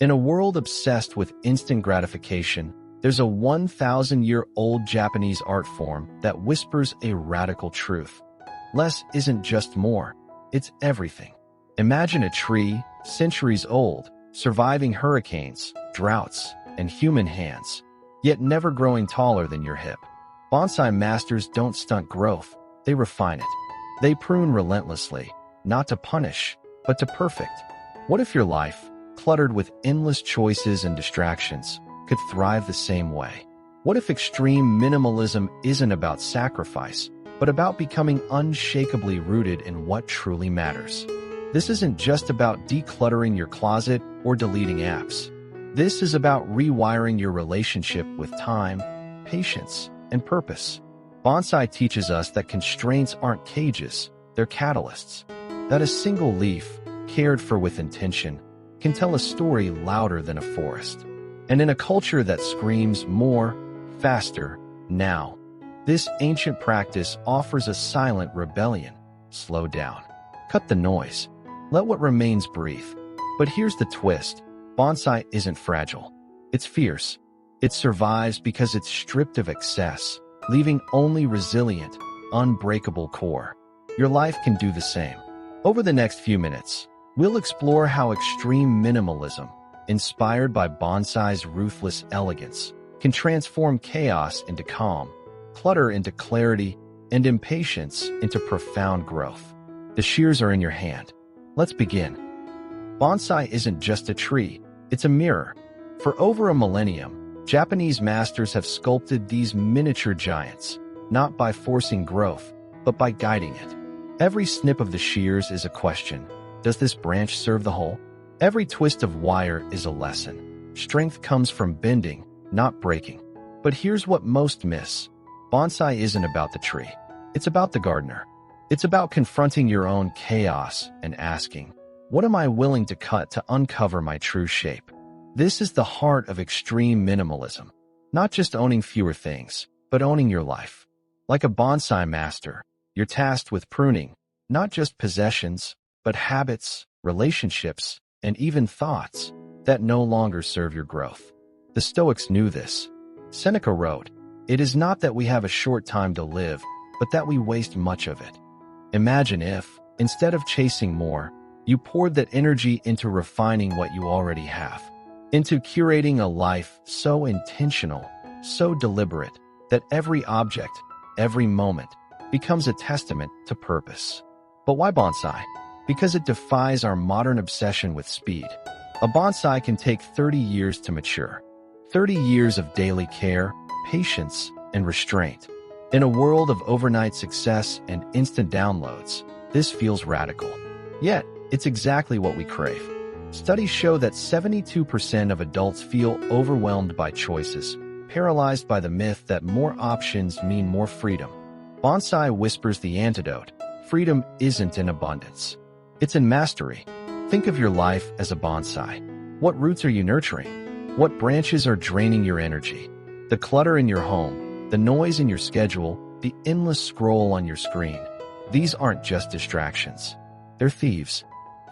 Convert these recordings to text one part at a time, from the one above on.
In a world obsessed with instant gratification, there's a 1,000-year-old Japanese art form that whispers a radical truth. Less isn't just more, it's everything. Imagine a tree, centuries old, surviving hurricanes, droughts, and human hands, yet never growing taller than your hip. Bonsai masters don't stunt growth, they refine it. They prune relentlessly, not to punish, but to perfect. What if your life, cluttered with endless choices and distractions, could thrive the same way? What if extreme minimalism isn't about sacrifice, but about becoming unshakably rooted in what truly matters? This isn't just about decluttering your closet or deleting apps. This is about rewiring your relationship with time, patience, and purpose. Bonsai teaches us that constraints aren't cages, they're catalysts. That a single leaf, cared for with intention, can tell a story louder than a forest. And in a culture that screams more, faster, now, this ancient practice offers a silent rebellion. Slow down. Cut the noise. Let what remains breathe. But here's the twist. Bonsai isn't fragile. It's fierce. It survives because it's stripped of excess, leaving only resilient, unbreakable core. Your life can do the same. Over the next few minutes, we'll explore how extreme minimalism, inspired by bonsai's ruthless elegance, can transform chaos into calm, clutter into clarity, and impatience into profound growth. The shears are in your hand. Let's begin. Bonsai isn't just a tree, it's a mirror. For over a millennium, Japanese masters have sculpted these miniature giants, not by forcing growth, but by guiding it. Every snip of the shears is a question. Does this branch serve the whole? Every twist of wire is a lesson. Strength comes from bending, not breaking. But here's what most miss. Bonsai isn't about the tree. It's about the gardener. It's about confronting your own chaos and asking, what am I willing to cut to uncover my true shape? This is the heart of extreme minimalism. Not just owning fewer things, but owning your life. Like a bonsai master, you're tasked with pruning, not just possessions, but habits, relationships, and even thoughts that no longer serve your growth. The Stoics knew this. Seneca wrote, "It is not that we have a short time to live, but that we waste much of it." Imagine if, instead of chasing more, you poured that energy into refining what you already have, into curating a life so intentional, so deliberate, that every object, every moment, becomes a testament to purpose. But why bonsai? Because it defies our modern obsession with speed. A bonsai can take 30 years to mature. 30 years of daily care, patience, and restraint. In a world of overnight success and instant downloads, this feels radical. Yet, it's exactly what we crave. Studies show that 72% of adults feel overwhelmed by choices, paralyzed by the myth that more options mean more freedom. Bonsai whispers the antidote. Freedom isn't in abundance. It's in mastery. Think of your life as a bonsai. What roots are you nurturing? What branches are draining your energy? The clutter in your home, the noise in your schedule, the endless scroll on your screen. These aren't just distractions. They're thieves.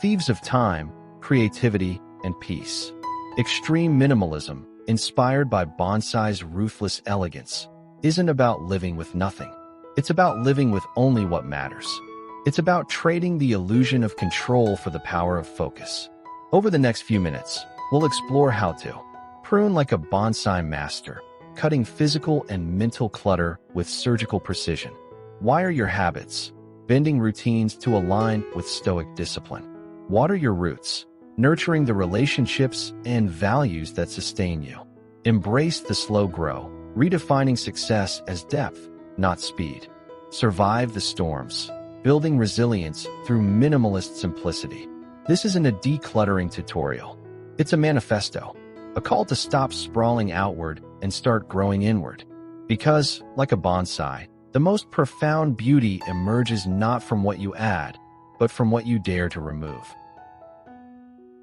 Thieves of time, creativity, and peace. Extreme minimalism, inspired by bonsai's ruthless elegance, isn't about living with nothing. It's about living with only what matters. It's about trading the illusion of control for the power of focus. Over the next few minutes, we'll explore how to prune like a bonsai master, cutting physical and mental clutter with surgical precision. Wire your habits, bending routines to align with Stoic discipline. Water your roots, nurturing the relationships and values that sustain you. Embrace the slow grow, redefining success as depth, not speed. Survive the storms, building resilience through minimalist simplicity. This isn't a decluttering tutorial. It's a manifesto, a call to stop sprawling outward and start growing inward. Because, like a bonsai, the most profound beauty emerges not from what you add, but from what you dare to remove.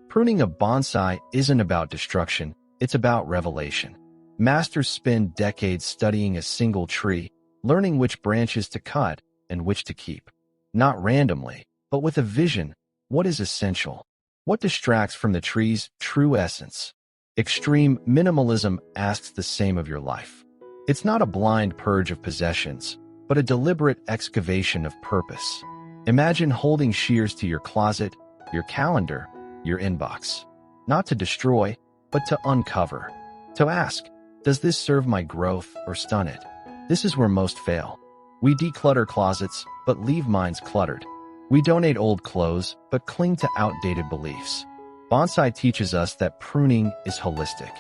Pruning a bonsai isn't about destruction, it's about revelation. Masters spend decades studying a single tree, learning which branches to cut and which to keep. Not randomly, but with a vision. What is essential? What distracts from the tree's true essence? Extreme minimalism asks the same of your life. It's not a blind purge of possessions, but a deliberate excavation of purpose. Imagine holding shears to your closet, your calendar, your inbox. Not to destroy, but to uncover. To ask, does this serve my growth or stun it? This is where most fail. We declutter closets, but leave minds cluttered. We donate old clothes, but cling to outdated beliefs. Bonsai teaches us that pruning is holistic.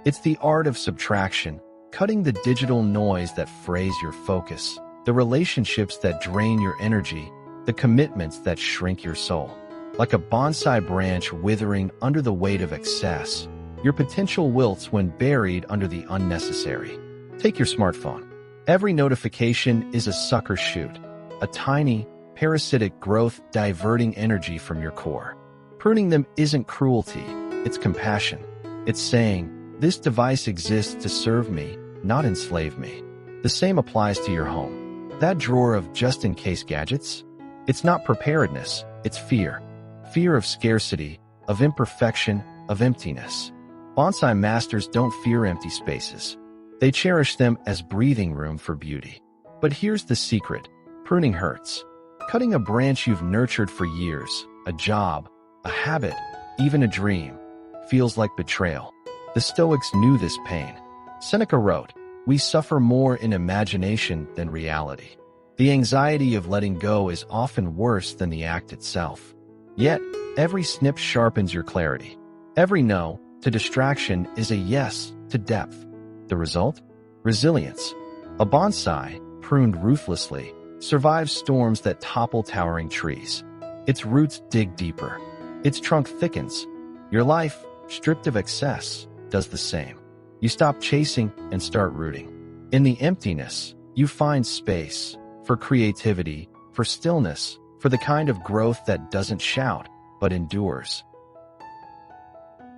It's the art of subtraction, cutting the digital noise that frays your focus, the relationships that drain your energy, the commitments that shrink your soul. Like a bonsai branch withering under the weight of excess, your potential wilts when buried under the unnecessary. Take your smartphone. Every notification is a sucker shoot, a tiny, parasitic growth diverting energy from your core. Pruning them isn't cruelty, it's compassion. It's saying, this device exists to serve me, not enslave me. The same applies to your home. That drawer of just-in-case gadgets? It's not preparedness, it's fear. Fear of scarcity, of imperfection, of emptiness. Bonsai masters don't fear empty spaces. They cherish them as breathing room for beauty. But here's the secret. Pruning hurts. Cutting a branch you've nurtured for years, a job, a habit, even a dream, feels like betrayal. The Stoics knew this pain. Seneca wrote, "We suffer more in imagination than reality." The anxiety of letting go is often worse than the act itself. Yet, every snip sharpens your clarity. Every no to distraction is a yes to depth. The result? Resilience. A bonsai, pruned ruthlessly, survives storms that topple towering trees. Its roots dig deeper. Its trunk thickens. Your life, stripped of excess, does the same. You stop chasing and start rooting. In the emptiness, you find space for creativity, for stillness, for the kind of growth that doesn't shout, but endures.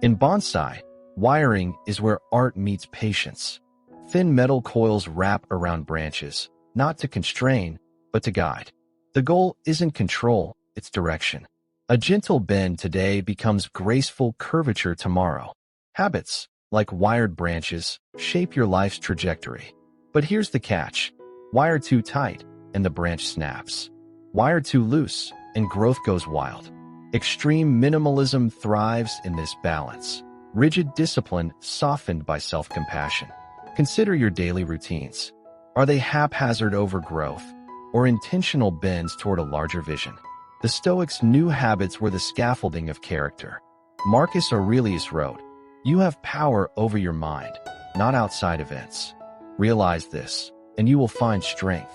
In bonsai, wiring is where art meets patience. Thin metal coils wrap around branches, not to constrain, but to guide. The goal isn't control, it's direction. A gentle bend today becomes graceful curvature tomorrow. Habits, like wired branches, shape your life's trajectory. But here's the catch. Wire too tight, and the branch snaps. Wire too loose, and growth goes wild. Extreme minimalism thrives in this balance. Rigid discipline softened by self-compassion. Consider your daily routines. Are they haphazard overgrowth, or intentional bends toward a larger vision? The Stoics' new habits were the scaffolding of character. Marcus Aurelius wrote, "You have power over your mind, not outside events. Realize this, and you will find strength."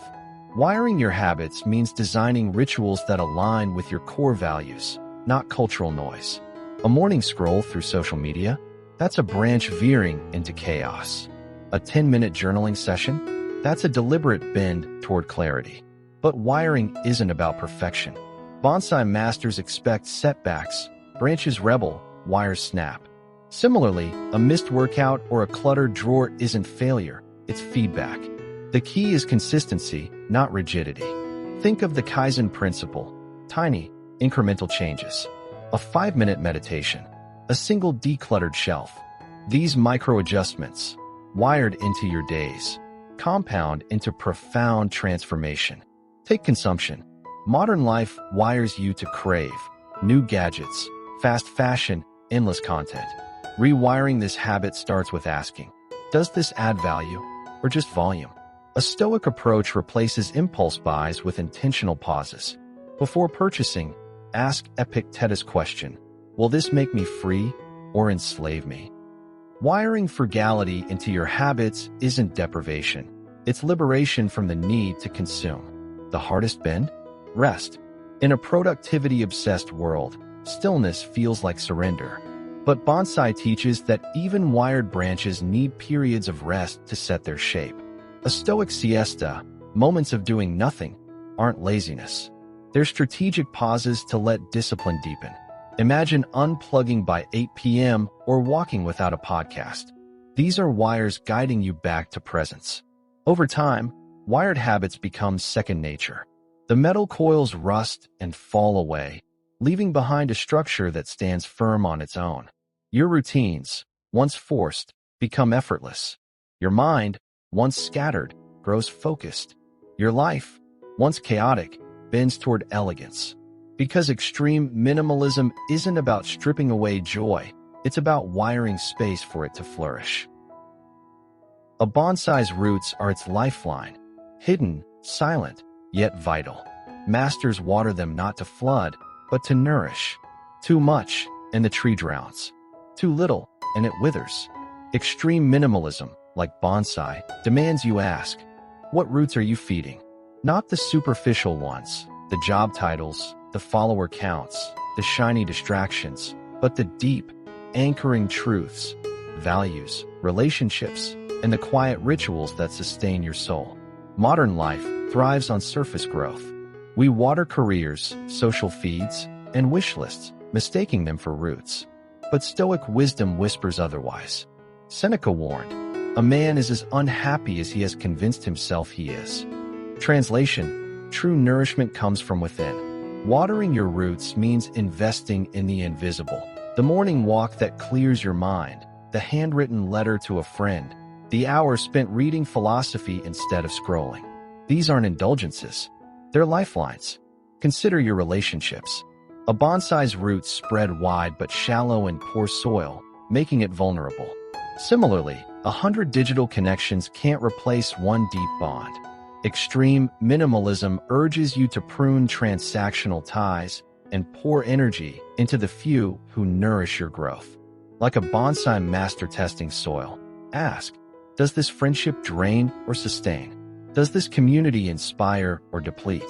Wiring your habits means designing rituals that align with your core values, not cultural noise. A morning scroll through social media? That's a branch veering into chaos. A 10-minute journaling session? That's a deliberate bend toward clarity. But wiring isn't about perfection. Bonsai masters expect setbacks. Branches rebel, wires snap. Similarly, a missed workout or a cluttered drawer isn't failure, it's feedback. The key is consistency, not rigidity. Think of the Kaizen principle. Tiny, incremental changes. A 5-minute meditation. A single decluttered shelf. These micro-adjustments, wired into your days, compound into profound transformation. Take consumption. Modern life wires you to crave new gadgets, fast fashion, endless content. Rewiring this habit starts with asking, does this add value or just volume? A Stoic approach replaces impulse buys with intentional pauses. Before purchasing, ask Epictetus' question, will this make me free or enslave me? Wiring frugality into your habits isn't deprivation. It's liberation from the need to consume. The hardest bend? Rest. In a productivity-obsessed world, stillness feels like surrender. But bonsai teaches that even wired branches need periods of rest to set their shape. A Stoic siesta, moments of doing nothing, aren't laziness. They're strategic pauses to let discipline deepen. Imagine unplugging by 8 p.m. or walking without a podcast. These are wires guiding you back to presence. Over time, wired habits become second nature. The metal coils rust and fall away, leaving behind a structure that stands firm on its own. Your routines, once forced, become effortless. Your mind, once scattered, grows focused. Your life, once chaotic, bends toward elegance. Because extreme minimalism isn't about stripping away joy, it's about wiring space for it to flourish. A bonsai's roots are its lifeline, hidden, silent, yet vital. Masters water them not to flood, but to nourish. Too much, and the tree drowns. Too little, and it withers. Extreme minimalism, like bonsai, demands you ask, what roots are you feeding? Not the superficial ones, the job titles, the follower counts, the shiny distractions, but the deep, anchoring truths, values, relationships, and the quiet rituals that sustain your soul. Modern life thrives on surface growth. We water careers, social feeds, and wish lists, mistaking them for roots. But Stoic wisdom whispers otherwise. Seneca warned, "A man is as unhappy as he has convinced himself he is." Translation: true nourishment comes from within. Watering your roots means investing in the invisible. The morning walk that clears your mind, the handwritten letter to a friend, the hour spent reading philosophy instead of scrolling. These aren't indulgences. They're lifelines. Consider your relationships. A bonsai's roots spread wide but shallow in poor soil, making it vulnerable. Similarly, 100 digital connections can't replace one deep bond. Extreme minimalism urges you to prune transactional ties and pour energy into the few who nourish your growth. Like a bonsai master testing soil, ask, does this friendship drain or sustain? Does this community inspire or deplete?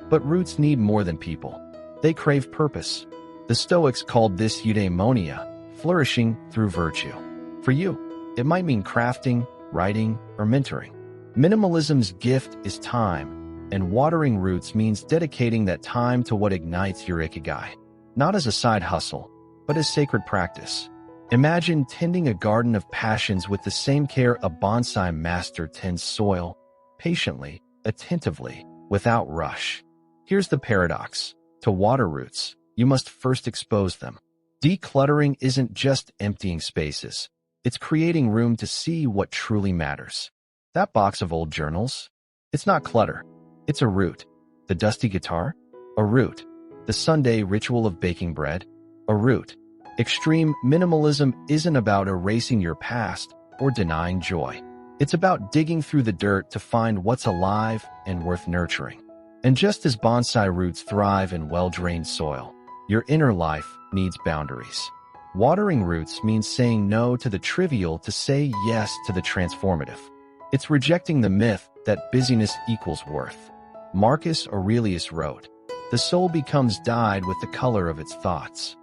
But roots need more than people. They crave purpose. The Stoics called this eudaimonia, flourishing through virtue. For you, it might mean crafting, writing, or mentoring. Minimalism's gift is time, and watering roots means dedicating that time to what ignites your ikigai. Not as a side hustle, but as sacred practice. Imagine tending a garden of passions with the same care a bonsai master tends soil, patiently, attentively, without rush. Here's the paradox. To water roots, you must first expose them. Decluttering isn't just emptying spaces. It's creating room to see what truly matters. That box of old journals? It's not clutter. It's a root. The dusty guitar? A root. The Sunday ritual of baking bread? A root. Extreme minimalism isn't about erasing your past or denying joy. It's about digging through the dirt to find what's alive and worth nurturing. And just as bonsai roots thrive in well-drained soil, your inner life needs boundaries. Watering roots means saying no to the trivial to say yes to the transformative. It's rejecting the myth that busyness equals worth. Marcus Aurelius wrote, "The soul becomes dyed with the color of its thoughts."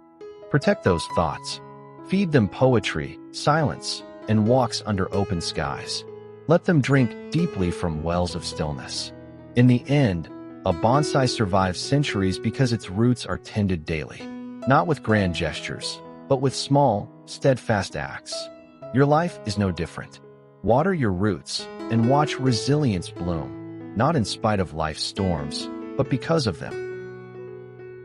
Protect those thoughts. Feed them poetry, silence, and walks under open skies. Let them drink deeply from wells of stillness. In the end, a bonsai survives centuries because its roots are tended daily. Not with grand gestures, but with small, steadfast acts. Your life is no different. Water your roots and watch resilience bloom, not in spite of life's storms, but because of them.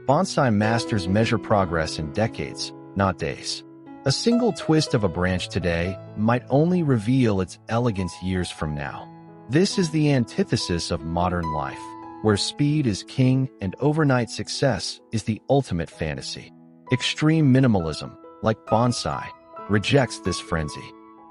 Bonsai masters measure progress in decades, not days. A single twist of a branch today might only reveal its elegance years from now. This is the antithesis of modern life, where speed is king and overnight success is the ultimate fantasy. Extreme minimalism, like bonsai, rejects this frenzy.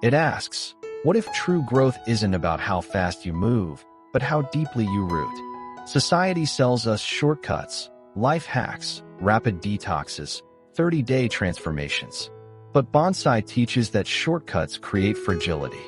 It asks, what if true growth isn't about how fast you move, but how deeply you root? Society sells us shortcuts, life hacks, rapid detoxes, 30-day transformations. But bonsai teaches that shortcuts create fragility.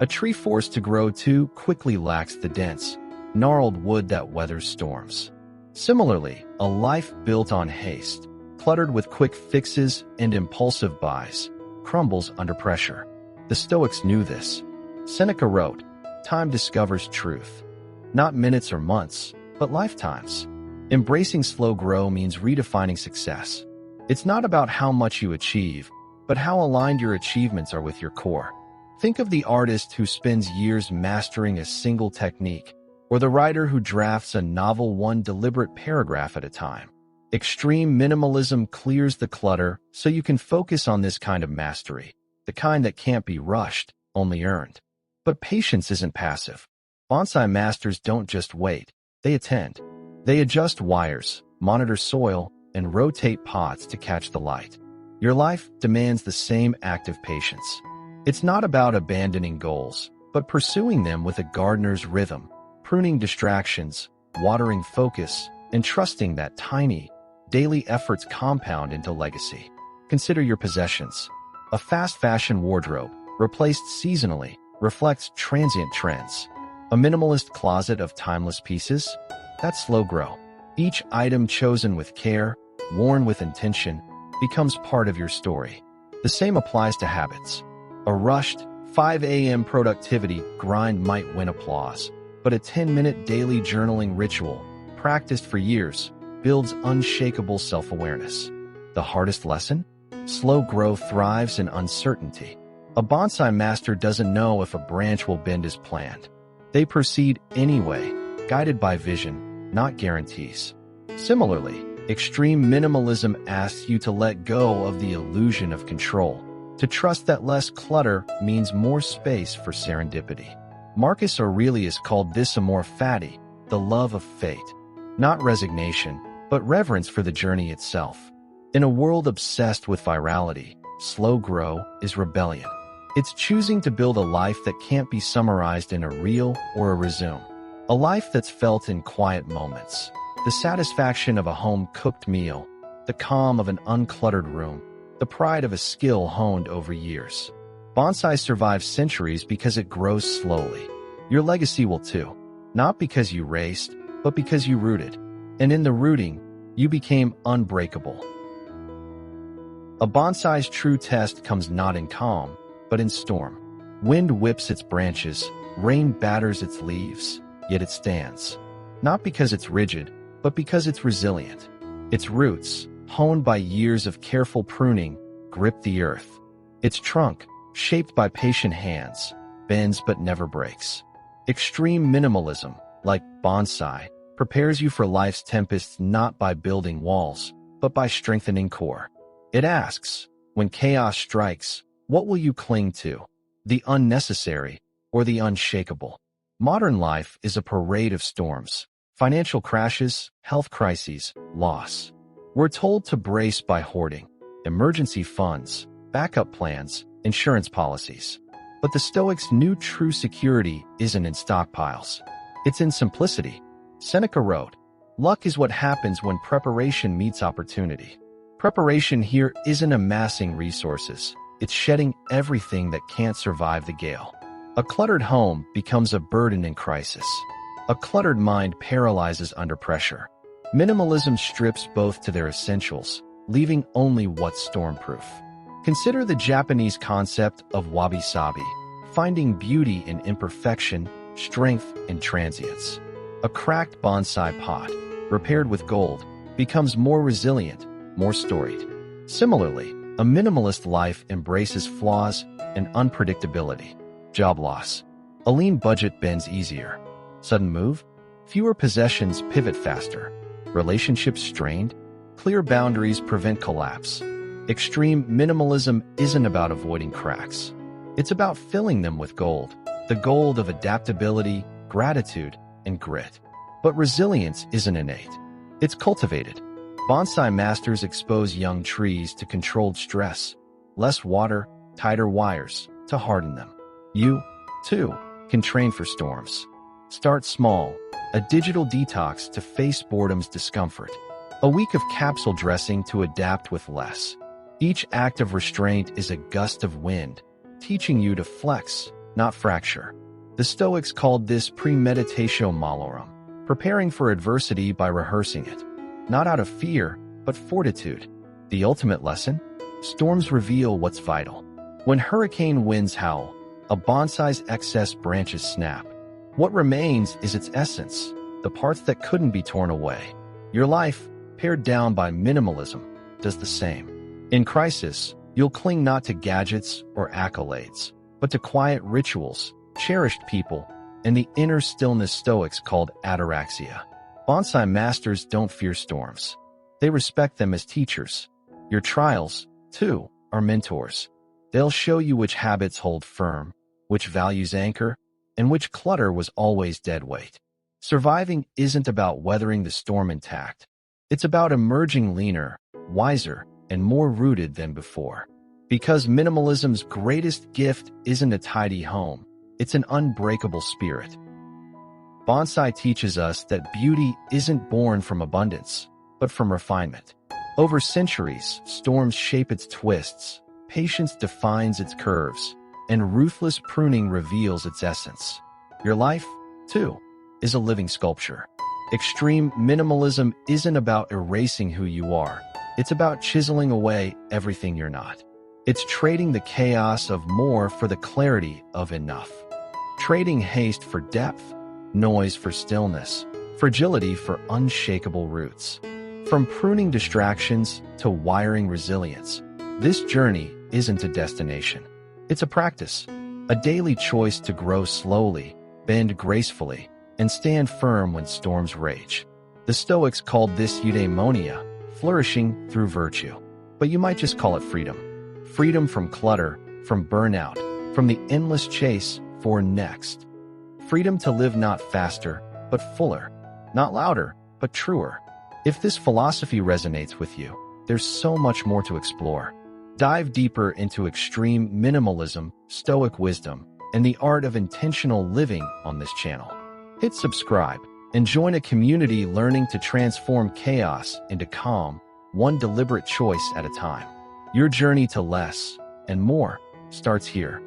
A tree forced to grow too quickly lacks the dense, gnarled wood that weathers storms. Similarly, a life built on haste, cluttered with quick fixes and impulsive buys, crumbles under pressure. The Stoics knew this. Seneca wrote, "Time discovers truth. Not minutes or months, but lifetimes." Embracing slow grow means redefining success. It's not about how much you achieve, but how aligned your achievements are with your core. Think of the artist who spends years mastering a single technique, or the writer who drafts a novel one deliberate paragraph at a time. Extreme minimalism clears the clutter so you can focus on this kind of mastery, the kind that can't be rushed, only earned. But patience isn't passive. Bonsai masters don't just wait, they attend. They adjust wires, monitor soil, and rotate pots to catch the light. Your life demands the same active patience. It's not about abandoning goals, but pursuing them with a gardener's rhythm, pruning distractions, watering focus, and trusting that tiny, daily efforts compound into legacy. Consider your possessions. A fast fashion wardrobe, replaced seasonally, reflects transient trends. A minimalist closet of timeless pieces? That's slow grow. Each item chosen with care, worn with intention, becomes part of your story. The same applies to habits. A rushed, 5 a.m. productivity grind might win applause, but a 10-minute daily journaling ritual, practiced for years, builds unshakable self-awareness. The hardest lesson? Slow growth thrives in uncertainty. A bonsai master doesn't know if a branch will bend as planned. They proceed anyway, guided by vision, not guarantees. Similarly, extreme minimalism asks you to let go of the illusion of control, to trust that less clutter means more space for serendipity. Marcus Aurelius called this amor fati, the love of fate, not resignation, but reverence for the journey itself. In a world obsessed with virality, slow grow is rebellion. It's choosing to build a life that can't be summarized in a reel or a resume. A life that's felt in quiet moments. The satisfaction of a home-cooked meal, the calm of an uncluttered room, the pride of a skill honed over years. Bonsai survives centuries because it grows slowly. Your legacy will too. Not because you raced, but because you rooted. And in the rooting, you became unbreakable. A bonsai's true test comes not in calm, but in storm. Wind whips its branches, rain batters its leaves, yet it stands. Not because it's rigid, but because it's resilient. Its roots, honed by years of careful pruning, grip the earth. Its trunk, shaped by patient hands, bends but never breaks. Extreme minimalism, like bonsai, prepares you for life's tempests not by building walls, but by strengthening core. It asks, when chaos strikes, what will you cling to? The unnecessary or the unshakable? Modern life is a parade of storms. Financial crashes, health crises, loss. We're told to brace by hoarding, emergency funds, backup plans, insurance policies. But the Stoics' new true security isn't in stockpiles. It's in simplicity. Seneca wrote, "Luck is what happens when preparation meets opportunity." Preparation here isn't amassing resources. It's shedding everything that can't survive the gale. A cluttered home becomes a burden in crisis. A cluttered mind paralyzes under pressure. Minimalism strips both to their essentials, leaving only what's stormproof. Consider the Japanese concept of wabi-sabi, finding beauty in imperfection, strength in transience. A cracked bonsai pot, repaired with gold, becomes more resilient, more storied. Similarly, a minimalist life embraces flaws and unpredictability. Job loss. A lean budget bends easier. Sudden move? Fewer possessions pivot faster. Relationships strained? Clear boundaries prevent collapse. Extreme minimalism isn't about avoiding cracks. It's about filling them with gold. The gold of adaptability, gratitude, and grit. But resilience isn't innate. It's cultivated. Bonsai masters expose young trees to controlled stress. Less water, tighter wires to harden them. You, too, can train for storms. Start small. A digital detox to face boredom's discomfort. A week of capsule dressing to adapt with less. Each act of restraint is a gust of wind, teaching you to flex, not fracture. The Stoics called this premeditatio malorum, preparing for adversity by rehearsing it. Not out of fear, but fortitude. The ultimate lesson? Storms reveal what's vital. When hurricane winds howl, a bonsai's excess branches snap. What remains is its essence, the parts that couldn't be torn away. Your life, pared down by minimalism, does the same. In crisis, you'll cling not to gadgets or accolades, but to quiet rituals, cherished people, and the inner stillness Stoics called ataraxia. Bonsai masters don't fear storms. They respect them as teachers. Your trials, too, are mentors. They'll show you which habits hold firm, which values anchor, and which clutter was always dead weight. Surviving isn't about weathering the storm intact. It's about emerging leaner, wiser, and more rooted than before. Because minimalism's greatest gift isn't a tidy home, it's an unbreakable spirit. Bonsai teaches us that beauty isn't born from abundance, but from refinement. Over centuries, storms shape its twists, patience defines its curves, and ruthless pruning reveals its essence. Your life, too, is a living sculpture. Extreme minimalism isn't about erasing who you are. It's about chiseling away everything you're not. It's trading the chaos of more for the clarity of enough. Trading haste for depth, noise for stillness, fragility for unshakable roots. From pruning distractions to wiring resilience, this journey isn't a destination. It's a practice, a daily choice to grow slowly, bend gracefully, and stand firm when storms rage. The Stoics called this eudaimonia, flourishing through virtue. But you might just call it freedom. Freedom from clutter, from burnout, from the endless chase for next. Freedom to live not faster, but fuller. Not louder, but truer. If this philosophy resonates with you, there's so much more to explore. Dive deeper into extreme minimalism, Stoic wisdom, and the art of intentional living on this channel. Hit subscribe and join a community learning to transform chaos into calm, one deliberate choice at a time. Your journey to less and more starts here.